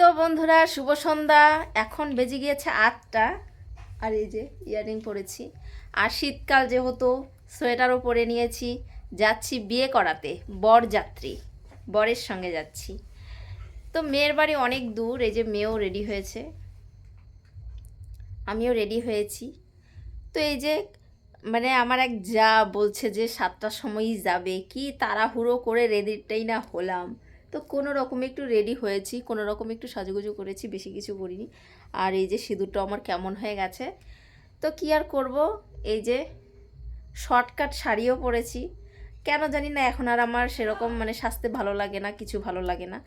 তো বন্ধুরা, শুভ সন্ধ্যা। এখন বেজে গিয়েছে 8টা। আর এই যে ইয়ারিং পরেছি। আর শীতকাল যেহেতু সোয়েটারও পরে নিয়েছি। যাচ্ছি বিয়ে করাতে, বরযাত্রী, বরের সঙ্গে যাচ্ছি। তো মেয়ের বাড়ি অনেক দূর। এই যে মেয়েও রেডি হয়েছে, আমিও রেডি হয়েছি। তো এই যে মানে আমার এক যা বলছে যে 7টার সময়ই যাবে, কি তাড়াহুড়ো করে রেডিটাই না হলাম। তো কোনো রকমে একটু রেডি হয়েছি, কোনো রকমে একটু সাজুগুজু করেছি, বেশি কিছু করিনি। আর এই যে সিঁদুরটা আমার কেমন হয়ে গেছে। তো কি আর করব, এই যে শর্টকাট শাড়িও পরেছি। কেন জানি না এখন আর আমার সেরকম মানে সাজতে ভালো লাগে না, কিছু ভালো লাগে না।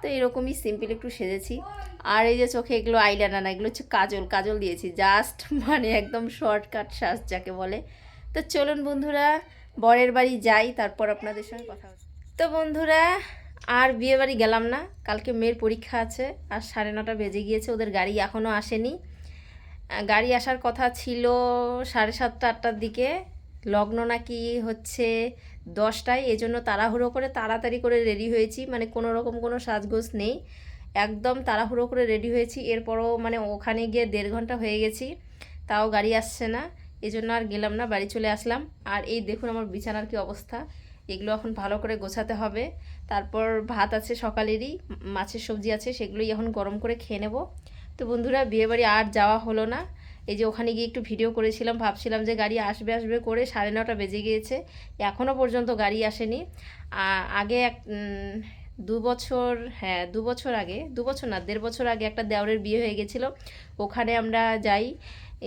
তো এরকমই সিম্পল একটু সেজেছি। আর এই যে চোখে এগুলো আইলাইনার না, এগুলো হচ্ছে কাজল, কাজল দিয়েছি জাস্ট, মানে একদম শর্টকাট সাজ যাকে বলে। তো চলুন বন্ধুরা, বরের বাড়ি যাই, তারপর আপনাদের সঙ্গে কথা হচ্ছে। তো বন্ধুরা, আর বিয়ে বাড়ি গেলাম না, কালকে মেয়ের পরীক্ষা আছে। আর 9:30 বেজে গিয়েছে, ওদের গাড়ি এখনও আসেনি। গাড়ি আসার কথা ছিল 7:30 8টার দিকে। লগ্ন নাকি হচ্ছে 10টায়, এই জন্য তাড়াহুড়ো করে তাড়াতাড়ি করে রেডি হয়েছি, মানে কোনো রকম কোনো সাজগোজ নেই, একদম তাড়াহুড়ো করে রেডি হয়েছি। এরপরও মানে ওখানে গিয়ে 1.5 ঘন্টা হয়ে গেছি, তাও গাড়ি আসছে না। এই জন্য আর গেলাম না, বাড়ি চলে আসলাম। আর এই দেখুন আমার বিছানার কি অবস্থা, এগুলো এখন ভালো করে গোছাতে হবে। তারপর ভাত আছে সকালেরই, মাছের সবজি আছে, সেগুলোই এখন গরম করে খেয়ে নেব। তো বন্ধুরা, বিয়েবাড়ি আর যাওয়া হলো না। এই যে ওখানে গিয়ে একটু ভিডিও করেছিলাম, ভাবছিলাম যে গাড়ি আসবে আসবে করে 9:30 বেজে গিয়েছে, এখনও পর্যন্ত গাড়ি আসেনি। আগে 2 বছর, হ্যাঁ 2 বছর আগে, 2 বছর না 1.5 বছর আগে একটা দেওরের বিয়ে হয়ে গেছিলো। ওখানে আমরা যাই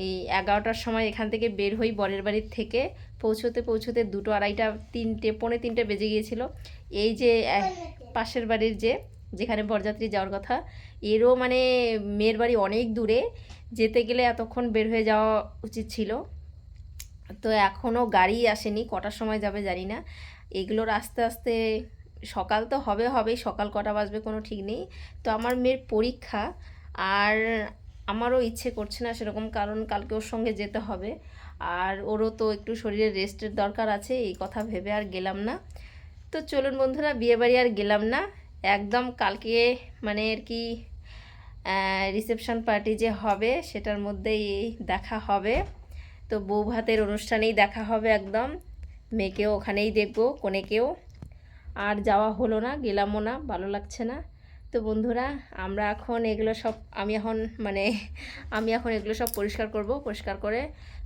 এই 11টার সময়, এখান থেকে বের হই বরের বাড়ির থেকে। পৌঁছতে পৌঁছতে 2টো 2:30 3টে পৌনে 3টে বেজে গিয়েছিল। এই যে পাশের বাড়ির যেখানে বরযাত্রী যাওয়ার কথা, এরও মানে মেয়ের বাড়ি অনেক দূরে, যেতে গেলে এতক্ষণ বের হয়ে যাওয়া উচিত ছিল। তো এখনও গাড়ি আসেনি, কটার সময় যাবে জানি না। এগুলোর আস্তে আস্তে সকাল তো হবেই, সকাল কটা বাজবে কোনো ঠিক নেই। তো আমার মেয়ের পরীক্ষা, আর আমারও ইচ্ছে করছে না সেরকম, কারণ কালকে ওর সঙ্গে যেতে হবে। আর ওরও তো একটু শরীরের রেস্টের দরকার আছে, এই কথা ভেবে আর গেলাম না। তো চলুন বন্ধুরা, বিয়েবাড়ি আর গেলাম না, একদম কালকে মানে আর কি রিসেপশন পার্টি যে হবে সেটার মধ্যেই দেখা হবে। তো বউ ভাতের অনুষ্ঠানেই দেখা হবে একদম, মেয়েকেও ওখানেই দেখবো, কনেকেও। আর যাওয়া হলো না, গেলামও না, ভালো লাগছে না। তো বন্ধুরা, আমরা এখন এগুলো সব আমি এখন মানে আমি এখন এগুলো সব পরিষ্কার করব, পরিষ্কার করে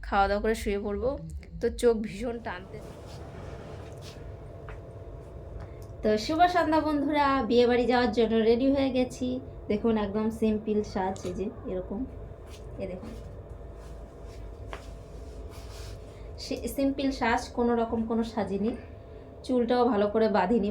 খাওয়া দাওয়া করে শুয়ে পড়বো। তো চোখ ভীষণ টানতে। তো শুভ সন্ধ্যা বন্ধুরা, বিয়ে বাড়ি যাওয়ার জন্য রেডি হয়ে গেছি। দেখুন একদম সিম্পল সাজ, এই যে এরকম, এ দেখুন সিম্পল সাজ, কোনো রকম কোনো সাজিনি, চুলটাও ভালো করে বাঁধিনি।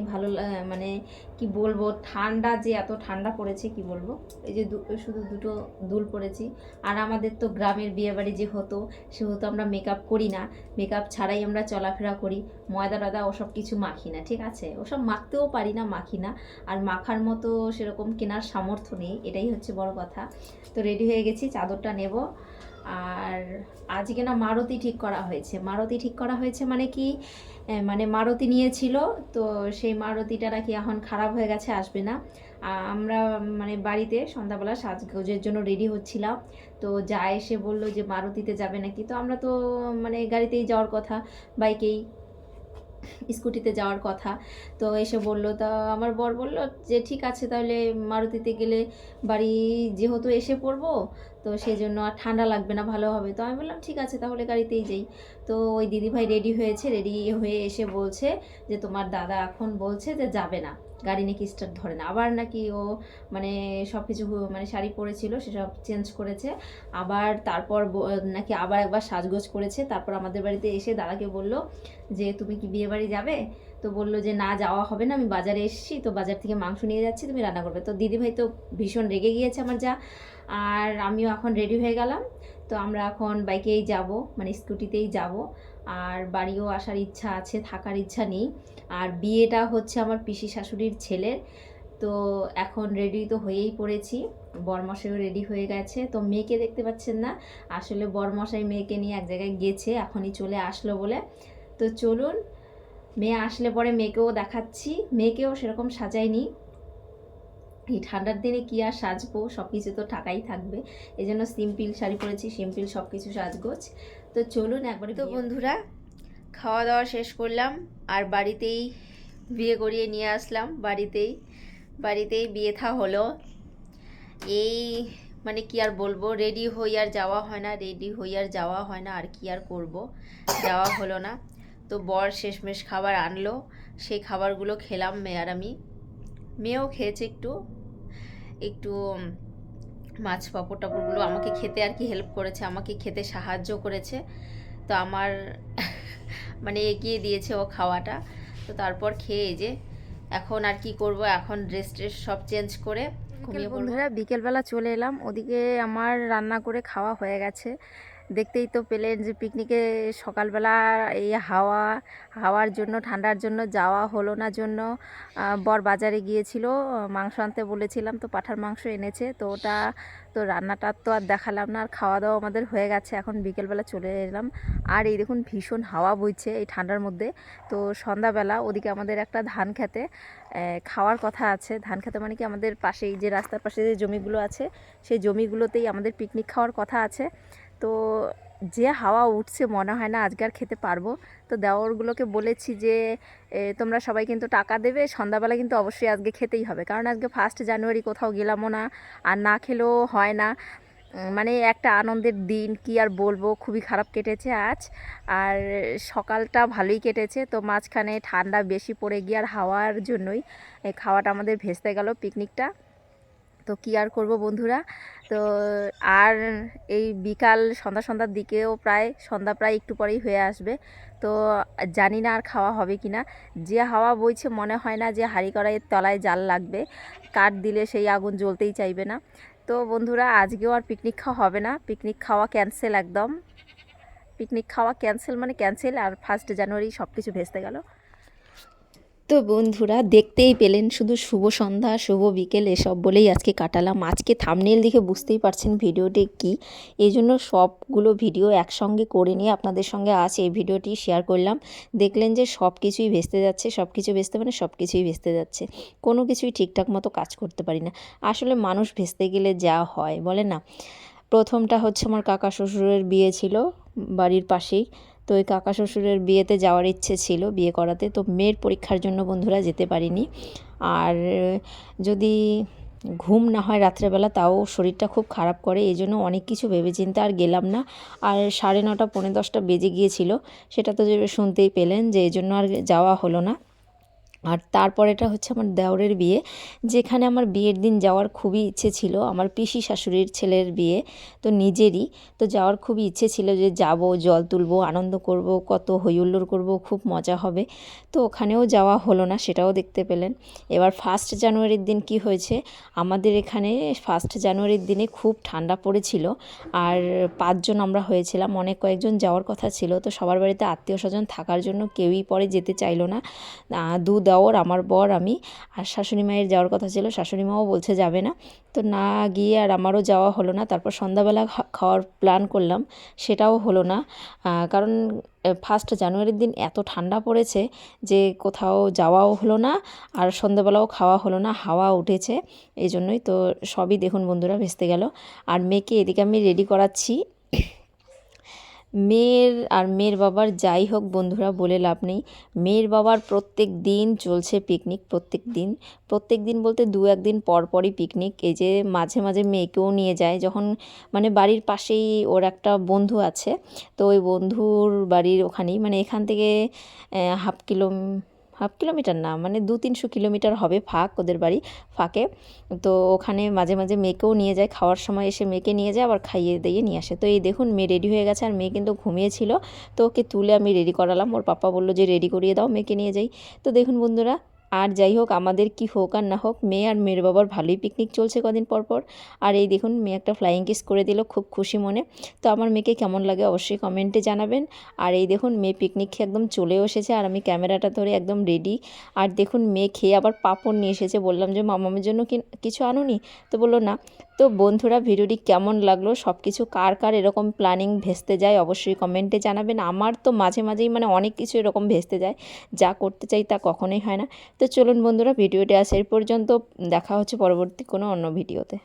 মানে কি বলবো, ঠান্ডা যে এত ঠান্ডা পড়েছে কি বলবো। এই যে শুধু 2টো দুল পরেছি। আর আমাদের তো গ্রামের বিয়েবাড়ি যে হতো, সেহেতু আমরা মেকআপ করি না, মেকআপ ছাড়াই আমরা চলাফেরা করি। ময়দা টয়দা ওসব কিছু মাখি না, ঠিক আছে, ওসব মাখতেও পারি না, মাখি না। আর মাখার মতো সেরকম কেনার সামর্থ্য নেই, এটাই হচ্ছে বড় কথা। তো রেডি হয়ে গেছি, চাদরটা নেব। আর আজকে না মারুতি ঠিক করা হয়েছে, মারুতি ঠিক করা হয়েছে মানে কি, মানে মারুতি নিয়েছিল, তো সেই মারুতিটা নাকি এখন খারাপ হয়ে গেছে, আসবে না। আমরা মানে বাড়িতে সন্ধ্যাবেলা সাজগোজের জন্য রেডি হচ্ছিলাম। তো যা এসে বলল যে মারুতিতে যাবে নাকি, তো আমরা তো মানে গাড়িতেই যাওয়ার কথা, বাইকেই স্কুটিতে যাওয়ার কথা। তো এসে বলল, তা আমার বর বলল যে ঠিক আছে তাহলে মারুতিতে গেলে বাড়ি যেহেতু এসে পড়বো, তো সেই জন্য আর ঠান্ডা লাগবে না, ভালো হবে। তো আমি বললাম ঠিক আছে তাহলে গাড়িতেই যাই। তো ওই দিদিভাই রেডি হয়েছে, রেডি হয়ে এসে বলছে যে তোমার দাদা এখন বলছে যে যাবে না, গাড়ি নাকি স্টার্ট ধরে না। আবার নাকি ও মানে সব কিছু মানে শাড়ি পরেছিল সেসব চেঞ্জ করেছে, আবার তারপর নাকি আবার একবার সাজগোজ করেছে। তারপর আমাদের বাড়িতে এসে দাদাকে বলল যে তুমি কি বিয়ে বাড়ি যাবে? তো বললো যে না যাওয়া হবে না, আমি বাজারে এসেছি, তো বাজার থেকে মাংস নিয়ে যাচ্ছি, তুমি রান্না করবে। তো দিদিভাই তো ভীষণ রেগে গিয়েছে আমার যা। আর আমিও এখন রেডি হয়ে গেলাম। তো আমরা এখন বাইকেই যাব, মানে স্কুটিতেই যাব। আর বাড়িও আসার ইচ্ছা আছে, থাকার ইচ্ছা নেই। আর বিয়েটা হচ্ছে আমার পিসি শাশুড়ির ছেলের। তো এখন রেডি তো হয়েই পড়েছি, বরমশাইও রেডি হয়ে গেছে। তো মেয়েকে দেখতে পাচ্ছেন না, আসলে বরমশাই মেয়েকে নিয়ে এক জায়গায় গেছে, এখনই চলে আসলো বলে। তো চলুন, মেয়ে আসলে পরে মেয়েকেও দেখাচ্ছি, মেয়েকেও সেরকম সাজাইনি, এই ঠান্ডার দিনে কি আর সাজবো, সব কিছু তো টাকাই থাকবে, এই জন্য সিম্পল শাড়ি পরেছি, সিম্পল সব কিছু সাজগোজ। তো চলুন একবারে। তো বন্ধুরা, খাওয়া দাওয়া শেষ করলাম আর বাড়িতেই বিয়ে করিয়ে নিয়ে আসলাম। বাড়িতেই বিয়ে থা হলো। এই মানে কি আর বলবো, রেডি হই আর যাওয়া হয় না, আর কি আর করব, যাওয়া হলো না। তো বর শেষমেশ খাবার আনলো, সেই খাবারগুলো খেলাম মেয়ে আর আমি। মেয়েও খেয়েছে একটু একটু মাছ পাঁপড় টাপড়গুলো আমাকে খেতে আর কি হেল্প করেছে, আমাকে খেতে সাহায্য করেছে। তো আমার মানে এগিয়ে দিয়েছে ও খাওয়াটা। তো তারপর খেয়ে যে এখন আর কি করব, এখন ড্রেস সব চেঞ্জ করে ঘুমিয়ে পড়ব। বন্ধুরা, বিকেলবেলা চলে এলাম, ওদিকে আমার রান্না করে খাওয়া হয়ে গেছে। দেখতেই তো পেলেন যে পিকনিকে সকালবেলা এই হাওয়ার জন্য, ঠান্ডার জন্য যাওয়া হলো না জন্য বর বাজারে গিয়েছিল, মাংস আনতে বলেছিলাম, তো পাঁঠার মাংস এনেছে। তো ওটা তো রান্নাটা তো আর দেখালাম না, আর খাওয়া দাওয়া আমাদের হয়ে গেছে। এখন বিকেলবেলা চলে এলাম, আর এই দেখুন ভীষণ হাওয়া বইছে এই ঠান্ডার মধ্যে। তো সন্ধ্যাবেলা ওদিকে আমাদের একটা ধান খেতে খাওয়ার কথা আছে। ধান খেতে মানে কি, আমাদের পাশেই যে রাস্তার পাশে যে জমিগুলো আছে, সেই জমিগুলোতেই আমাদের পিকনিক খাওয়ার কথা আছে। তো যে হাওয়া উঠছে, মনে হয় না আজকে আর খেতে পারবো। তো দেওরগুলোকে বলেছি যে তোমরা সবাই কিন্তু টাকা দেবে, সন্ধ্যাবেলা কিন্তু অবশ্যই আজকে খেতেই হবে, কারণ আজকে 1 জানুয়ারি, কোথাও গেলামও না, আর না খেলেও হয় না। মানে একটা আনন্দের দিন, কি আর বলবো, খুবই খারাপ কেটেছে আজ। আর সকালটা ভালোই কেটেছে, তো মাঝখানে ঠান্ডা বেশি পড়ে গিয়ে আর হাওয়ার জন্যই খাওয়াটা আমাদের ভেস্তে গেল, পিকনিকটা। তো কী আর করব বন্ধুরা। তো আর এই বিকাল সন্ধ্যার দিকেও সন্ধ্যা প্রায় একটু পরেই হয়ে আসবে। তো জানি না আর খাওয়া হবে কি না। যে হাওয়া বইছে, মনে হয় না যে হাঁড়ি কড়াইয়ের তলায় জাল লাগবে, কাঠ দিলে সেই আগুন জ্বলতেই চাইবে না। তো বন্ধুরা, আজকেও আর পিকনিক খাওয়া হবে না, পিকনিক খাওয়া ক্যান্সেল, একদম পিকনিক খাওয়া ক্যান্সেল মানে ক্যান্সেল। আর 1 জানুয়ারি সব কিছু ভেস্তে গেল। তো বন্ধুরা, দেখতেই পেলেন, শুধু শুভ সন্ধ্যা শুভ বিকেল এসব বলেই আজকে কাটালাম। আজকে থাম্বনেল দেখে বুঝতেই পারছেন ভিডিওটি কী, এই জন্য সবগুলো ভিডিও একসঙ্গে করে নিয়ে আপনাদের সঙ্গে আজ এই ভিডিওটি শেয়ার করলাম। দেখলেন যে সব কিছুই ভেস্তে যাচ্ছে, সব কিছুই ভেস্তে যাচ্ছে, কোনো কিছুই ঠিকঠাক মতো কাজ করতে পারি না। আসলে মানুষ ভেস্তে গেলে যা হয় বলে না। প্রথমটা হচ্ছে আমার কাকা শ্বশুরের বিয়ে ছিল বাড়ির পাশেই। তো ওই কাকা শ্বশুরের বিয়েতে যাওয়ার ইচ্ছে ছিল, বিয়ে করাতে। তো মেয়ের পরীক্ষার জন্য বন্ধুরা যেতে পারিনি। আর যদি ঘুম না হয় রাত্রেবেলা, তাও শরীরটা খুব খারাপ করে, এই জন্য অনেক কিছু ভেবেচিন্তে আর গেলাম না। আর 9:30 পৌনে 10টা বেজে গিয়েছিল, সেটা তো শুনতেই পেলেন, যে এই জন্য আর যাওয়া হলো না। আর তারপরেটা হচ্ছে আমার দেওরের বিয়ে, যেখানে আমার বিয়ের দিন যাওয়ার খুবই ইচ্ছে ছিল। আমার পিসি শাশুড়ির ছেলের বিয়ে, তো নিজেরই, তো যাওয়ার খুবই ইচ্ছে ছিল যে যাব, জল তুলবো, আনন্দ করব, কত হইহুল্লোড় করব, খুব মজা হবে। তো ওখানেও যাওয়া হলো না, সেটাও দেখতে পেলেন। এবার 1 জানুয়ারির দিন কি হয়েছে, আমাদের এখানে 1 জানুয়ারির দিনে খুব ঠান্ডা পড়েছিল। আর 5 জন আমরা হয়েছিলাম, অনেক কয়েকজন যাওয়ার কথা ছিল। তো সবার বাড়িতে আত্মীয় স্বজন থাকার জন্য কেউই পরে যেতে চাইলো না। দেওর, আমার বর, আমি আর শাশুড়ি মায়ের যাওয়ার কথা ছিল, শাশুড়ি মাও বলছে যাবে না। তো না গিয়ে আর আমারও যাওয়া হলো না। তারপর সন্ধ্যাবেলা খাওয়ার প্ল্যান করলাম, সেটাও হলো না। কারণ 1 জানুয়ারির দিন এত ঠান্ডা পড়েছে যে কোথাও যাওয়াও হলো না, আর সন্ধ্যাবেলাও খাওয়া হলো না, হাওয়া উঠেছে, এই জন্যই। তো সবই দেখুন বন্ধুরা ভেস্তে গেল। আর মেয়েকে এদিকে আমি রেডি করাচ্ছি। মেয়ের বাবার যাই হোক বন্ধুরা, বলে লাভ নেই, মেয়ের বাবার প্রত্যেক দিন চলছে পিকনিক, প্রত্যেক দিন বলতে 2-1 দিন পর পরই পিকনিক। এই যে মাঝে মাঝে মেয়েকেও নিয়ে যায়, যখন মানে বাড়ির পাশেই ওর একটা বন্ধু আছে, তো ওই বন্ধুর বাড়ির ওখানেই, মানে এখান থেকে হাফ কিলোমিটার না, মানে 200-300 কিলোমিটার হবে ওদের বাড়ি ফাঁকে। তো ওখানে মাঝে মাঝে মেয়েকেও নিয়ে যায়, খাওয়ার সময় এসে মেয়েকে নিয়ে যায়, আবার খাইয়ে দিয়ে নিয়ে আসে। তো এই দেখুন মেয়ে রেডি হয়ে গেছে, আর মেয়ে কিন্তু ঘুমিয়েছিল, তো ওকে তুলে আমি রেডি করালাম। ওর পাপা বললো যে রেডি করিয়ে দাও, মেয়েকে নিয়ে যাই। তো দেখুন বন্ধুরা, আর যাই হোক, আমাদের কি হোক আর না হোক, মেয়ে আর মেয়ের বাবার ভালোই পিকনিক চলছে কদিন পর পর। আর এই দেখুন মেয়ে একটা ফ্লাইং কিস করে দিল, খুব খুশি মনে। তো আমার মেয়েকে কেমন লাগে অবশ্যই কমেন্টে জানাবেন। আর এই দেখুন মেয়ে পিকনিক খেয়ে একদম চলেও এসেছে, আর আমি ক্যামেরাটা ধরে একদম রেডি। আর দেখুন মেয়ে খেয়ে আবার পাঁপড় নিয়ে এসেছে, বললাম যে মামামের জন্য কিছু আনুনি, তো বললো না। তো বন্ধুরা, ভিডিওটি কেমন লাগলো, সব কিছু কার কার এরকম প্ল্যানিং ভেস্তে যায় অবশ্যই কমেন্টে জানাবেন। আমার তো মাঝে মাঝেই মানে অনেক কিছু এরকম ভেস্তে যায়, যা করতে চাই তা কখনোই হয় না। তো চলুন বন্ধুরা, ভিডিওটি আজ এই পর্যন্ত। দেখা হচ্ছে পরবর্তী কোনো অন্য ভিডিওতে।